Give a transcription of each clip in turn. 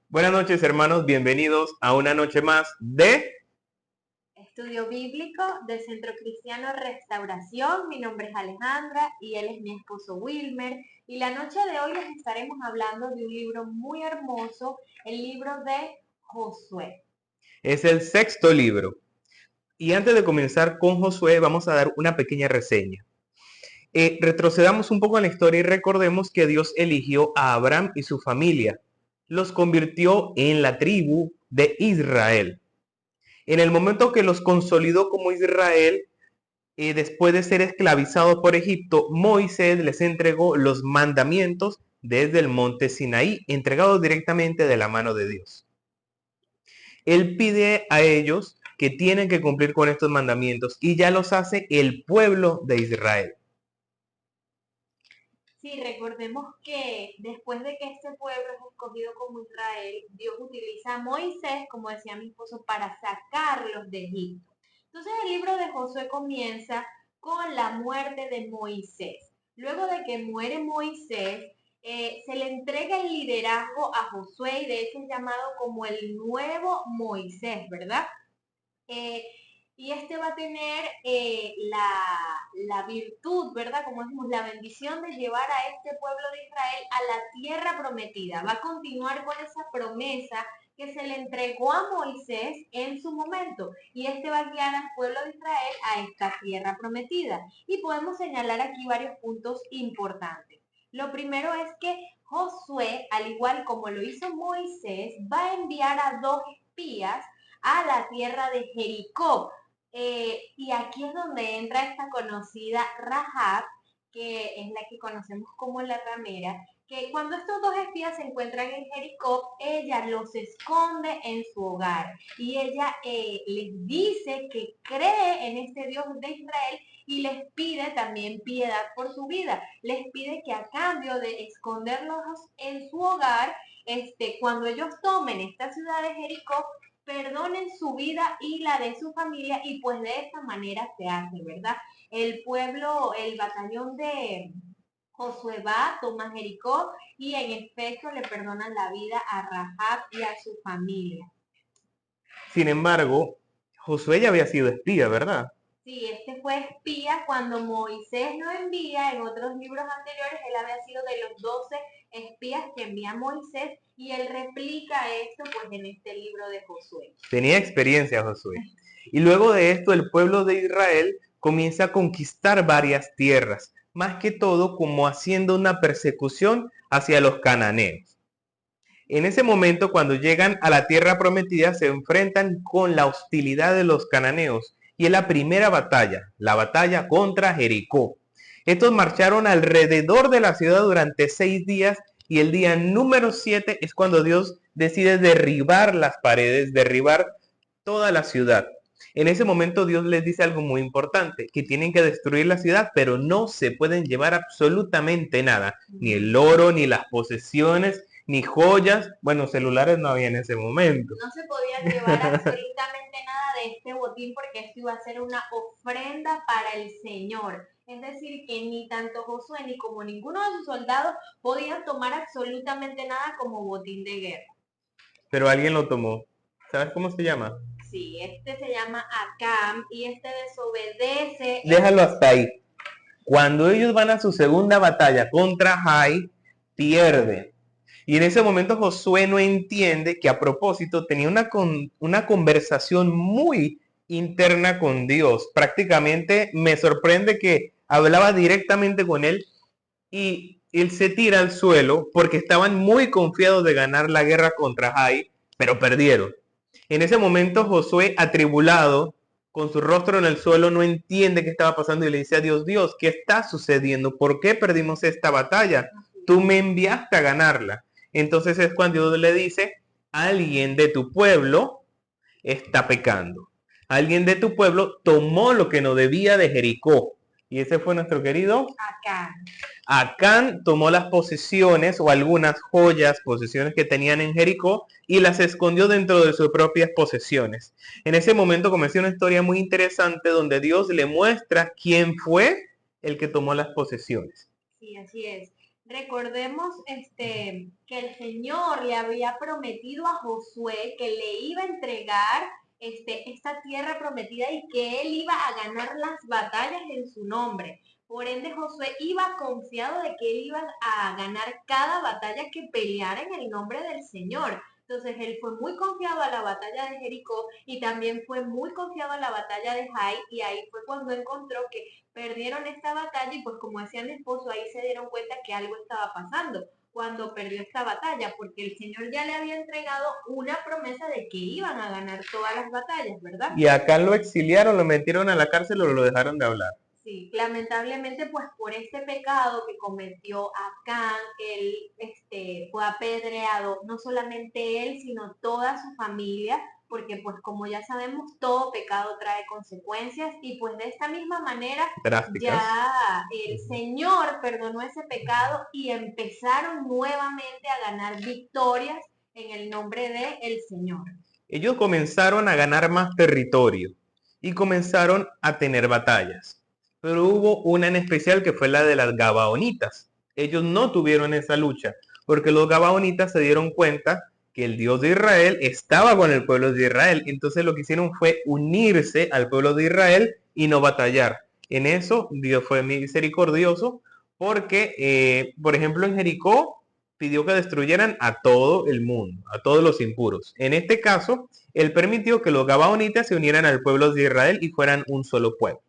Buenas noches, hermanos, bienvenidos a una noche más de Estudio Bíblico del Centro Cristiano Restauración. Mi nombre es Alejandra y él es mi esposo Wilmer. Y la noche de hoy les estaremos hablando de un libro muy hermoso, el libro de Josué. Es el sexto libro. Y antes de comenzar con Josué, vamos a dar una pequeña reseña. Retrocedamos un poco en la historia y recordemos que Dios eligió a Abraham y su familia. Los convirtió en la tribu de Israel. En el momento que los consolidó como Israel, después de ser esclavizados por Egipto, Moisés les entregó los mandamientos desde el monte Sinaí, entregados directamente de la mano de Dios. Él pide a ellos que tienen que cumplir con estos mandamientos y ya los hace el pueblo de Israel. Sí, recordemos que después de que este pueblo es escogido como Israel, Dios utiliza a Moisés, como decía mi esposo, para sacarlos de Egipto. Entonces el libro de Josué comienza con la muerte de Moisés. Luego de que muere Moisés, se le entrega el liderazgo a Josué y de hecho es llamado como el nuevo Moisés, ¿verdad? Eh, y este va a tener la virtud, ¿verdad? Como decimos, la bendición de llevar a este pueblo de Israel a la tierra prometida. Va a continuar con esa promesa que se le entregó a Moisés en su momento. Y este va a guiar al pueblo de Israel a esta tierra prometida. Y podemos señalar aquí varios puntos importantes. Lo primero es que Josué, al igual como lo hizo Moisés, va a enviar a dos espías a la tierra de Jericó. Y aquí es donde entra esta conocida Rahab, que es la que conocemos como la ramera, que cuando estos dos espías se encuentran en Jericó, ella los esconde en su hogar y ella les dice que cree en este Dios de Israel y les pide también piedad por su vida. Les pide que a cambio de esconderlos en su hogar, cuando ellos tomen esta ciudad de Jericó, perdonen su vida y la de su familia y pues de esta manera se hace, ¿verdad? El pueblo, el batallón de Josué va, toma Jericó y en efecto le perdonan la vida a Rahab y a su familia. Sin embargo, Josué ya había sido espía, ¿verdad? Sí, este fue espía cuando Moisés lo envía en otros libros anteriores, él había sido de los 12 espías que envía Moisés y él replica esto pues en este libro de Josué. Tenía experiencia Josué. Y luego de esto, el pueblo de Israel comienza a conquistar varias tierras, más que todo como haciendo una persecución hacia los cananeos. En ese momento, cuando llegan a la tierra prometida, se enfrentan con la hostilidad de los cananeos y es la primera batalla, la batalla contra Jericó. Estos marcharon alrededor de la ciudad durante 6 días y el día número 7 es cuando Dios decide derribar las paredes, derribar toda la ciudad. En ese momento Dios les dice algo muy importante, que tienen que destruir la ciudad, pero no se pueden llevar absolutamente nada, ni el oro, ni las posesiones, ni joyas. Bueno, celulares no había en ese momento. No se podía llevar absolutamente nada de este botín porque esto iba a ser una ofrenda para el Señor. Es decir, que ni tanto Josué ni como ninguno de sus soldados podían tomar absolutamente nada como botín de guerra. Pero alguien lo tomó. ¿Sabes cómo se llama? Sí, este se llama Acam y este desobedece. Déjalo hasta ahí. Cuando ellos van a su segunda batalla contra Jai, pierde. Y en ese momento Josué no entiende que a propósito tenía una conversación muy interna con Dios. Prácticamente me sorprende que hablaba directamente con él y él se tira al suelo porque estaban muy confiados de ganar la guerra contra Jai, pero perdieron. En ese momento Josué, atribulado, con su rostro en el suelo, no entiende qué estaba pasando y le dice a Dios, Dios, ¿qué está sucediendo? ¿Por qué perdimos esta batalla? Tú me enviaste a ganarla. Entonces es cuando Dios le dice, alguien de tu pueblo está pecando. Alguien de tu pueblo tomó lo que no debía de Jericó. Y ese fue nuestro querido Acam. Acán tomó las posesiones o algunas joyas, posesiones que tenían en Jericó y las escondió dentro de sus propias posesiones. En ese momento comenzó una historia muy interesante donde Dios le muestra quién fue el que tomó las posesiones. Sí, así es. Recordemos que el Señor le había prometido a Josué que le iba a entregar esta tierra prometida y que él iba a ganar las batallas en su nombre. Por ende, Josué iba confiado de que él iba a ganar cada batalla que peleara en el nombre del Señor. Entonces él fue muy confiado a la batalla de Jericó y también fue muy confiado a la batalla de Jai, y ahí fue cuando encontró que perdieron esta batalla y pues como decía mi esposo, ahí se dieron cuenta que algo estaba pasando cuando perdió esta batalla, porque el Señor ya le había entregado una promesa de que iban a ganar todas las batallas, ¿verdad? Y acá lo exiliaron, lo metieron a la cárcel o lo dejaron de hablar. Sí, lamentablemente pues por este pecado que cometió Acán, él fue apedreado, no solamente él, sino toda su familia, porque pues como ya sabemos, todo pecado trae consecuencias y pues de esta misma manera Drásticas. ya el Señor perdonó ese pecado y empezaron nuevamente a ganar victorias en el nombre de el Señor. Ellos comenzaron a ganar más territorio y comenzaron a tener batallas. Pero hubo una en especial que fue la de las Gabaonitas. Ellos no tuvieron esa lucha porque los Gabaonitas se dieron cuenta que el Dios de Israel estaba con el pueblo de Israel. Entonces lo que hicieron fue unirse al pueblo de Israel y no batallar. En eso Dios fue misericordioso porque, por ejemplo, en Jericó pidió que destruyeran a todo el mundo, a todos los impuros. En este caso, él permitió que los gabaonitas se unieran al pueblo de Israel y fueran un solo pueblo.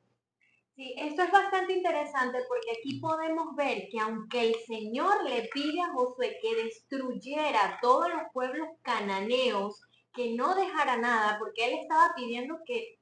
Sí, esto es bastante interesante porque aquí podemos ver que aunque el Señor le pide a Josué que destruyera todos los pueblos cananeos, que no dejara nada, porque él estaba pidiendo que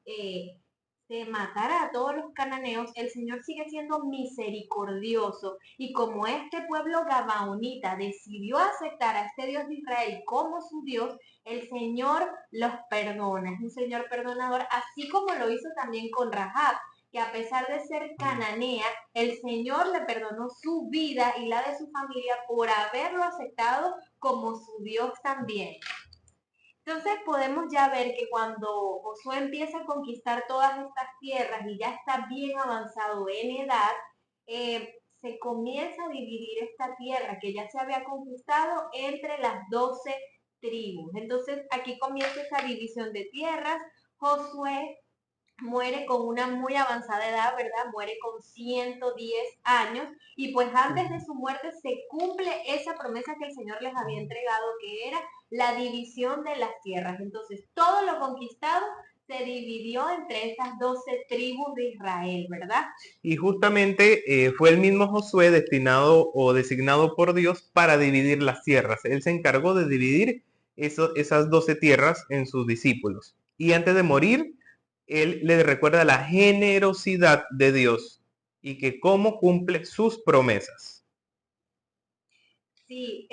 se matara a todos los cananeos, el Señor sigue siendo misericordioso. Y como este pueblo gabaonita decidió aceptar a este Dios de Israel como su Dios, el Señor los perdona. Es un Señor perdonador, así como lo hizo también con Rahab, que a pesar de ser cananea, el Señor le perdonó su vida y la de su familia por haberlo aceptado como su Dios también. Entonces podemos ya ver que cuando Josué empieza a conquistar todas estas tierras y ya está bien avanzado en edad, se comienza a dividir esta tierra que ya se había conquistado entre las 12 tribus. Entonces aquí comienza esa división de tierras. Josué muere con una muy avanzada edad, ¿verdad? Muere con 110 años y pues antes de su muerte se cumple esa promesa que el Señor les había entregado, que era la división de las tierras. Entonces, todo lo conquistado se dividió entre estas 12 tribus de Israel, ¿verdad? Y justamente fue el mismo Josué destinado o designado por Dios para dividir las tierras. Él se encargó de dividir esas 12 tierras en sus discípulos. Y antes de morir, él les recuerda la generosidad de Dios y que cómo cumple sus promesas. Sí,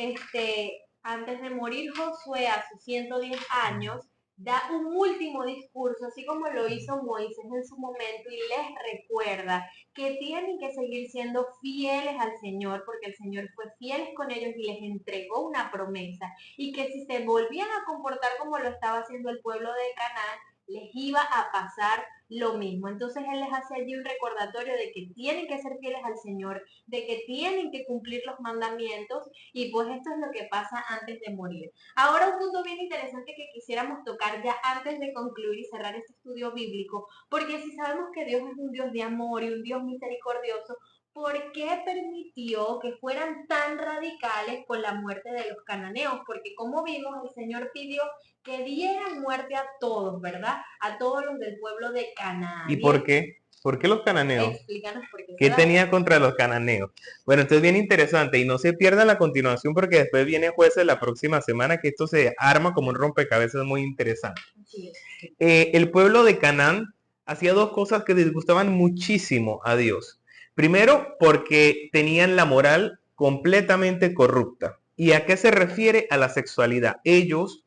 antes de morir Josué a sus 110 años, da un último discurso, así como lo hizo Moisés en su momento, y les recuerda que tienen que seguir siendo fieles al Señor, porque el Señor fue fiel con ellos y les entregó una promesa, y que si se volvían a comportar como lo estaba haciendo el pueblo de Canaán, les iba a pasar lo mismo. Entonces Él les hace allí un recordatorio de que tienen que ser fieles al Señor, de que tienen que cumplir los mandamientos, y pues esto es lo que pasa antes de morir. Ahora un punto bien interesante que quisiéramos tocar ya antes de concluir y cerrar este estudio bíblico, porque si sabemos que Dios es un Dios de amor y un Dios misericordioso, ¿por qué permitió que fueran tan radicales con la muerte de los cananeos? Porque como vimos, el Señor pidió que dieran muerte a todos, ¿verdad? A todos los del pueblo de Canaán. ¿Y por qué? ¿Por qué los cananeos? Explícanos por qué. ¿Qué tenía contra los cananeos? Bueno, esto es bien interesante y no se pierdan la continuación porque después viene jueces la próxima semana que esto se arma como un rompecabezas muy interesante. Sí. El pueblo de Canaán hacía dos cosas que disgustaban muchísimo a Dios. Primero, porque tenían la moral completamente corrupta. ¿Y a qué se refiere? A la sexualidad. Ellos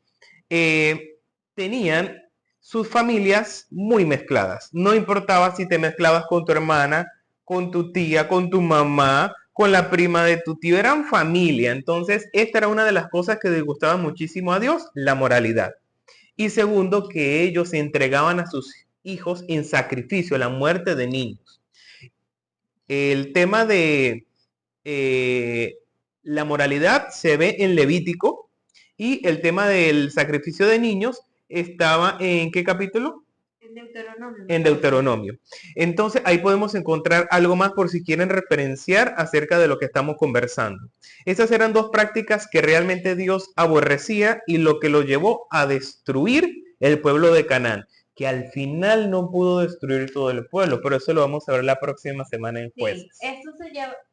tenían sus familias muy mezcladas. No importaba si te mezclabas con tu hermana, con tu tía, con tu mamá, con la prima de tu tío, eran familia. Entonces, esta era una de las cosas que disgustaba muchísimo a Dios, la moralidad. Y segundo, que ellos entregaban a sus hijos en sacrificio, la muerte de niños. El tema de La moralidad se ve en Levítico y el tema del sacrificio de niños estaba ¿en qué capítulo? En Deuteronomio. En Deuteronomio. Entonces ahí podemos encontrar algo más por si quieren referenciar acerca de lo que estamos conversando. Esas eran dos prácticas que realmente Dios aborrecía y lo que lo llevó a destruir el pueblo de Canaán, que al final no pudo destruir todo el pueblo, pero eso lo vamos a ver la próxima semana en Jueces. Sí, esto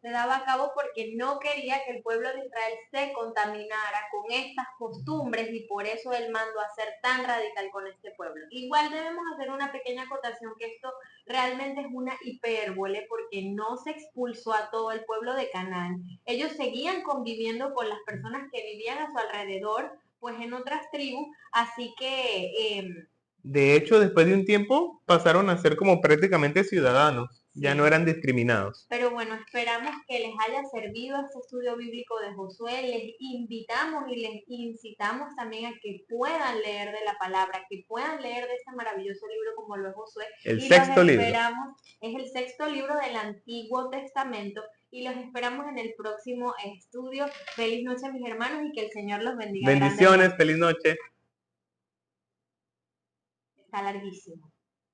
se daba a cabo porque no quería que el pueblo de Israel se contaminara con estas costumbres y por eso él mandó a ser tan radical con este pueblo. Igual debemos hacer una pequeña acotación que esto realmente es una hipérbole porque no se expulsó a todo el pueblo de Canaán. Ellos seguían conviviendo con las personas que vivían a su alrededor, pues en otras tribus, así que De hecho, después de un tiempo pasaron a ser como prácticamente ciudadanos, ya no sí. eran discriminados. Pero bueno, esperamos que les haya servido este estudio bíblico de Josué. Les invitamos y les incitamos también a que puedan leer de la palabra, que puedan leer de este maravilloso libro como lo es Josué. El Y los sexto libro. esperamos, es el sexto libro del Antiguo Testamento. Y los esperamos en el próximo estudio. Feliz noche, mis hermanos, y que el Señor los bendiga. Bendiciones, feliz noche. Está larguísimo.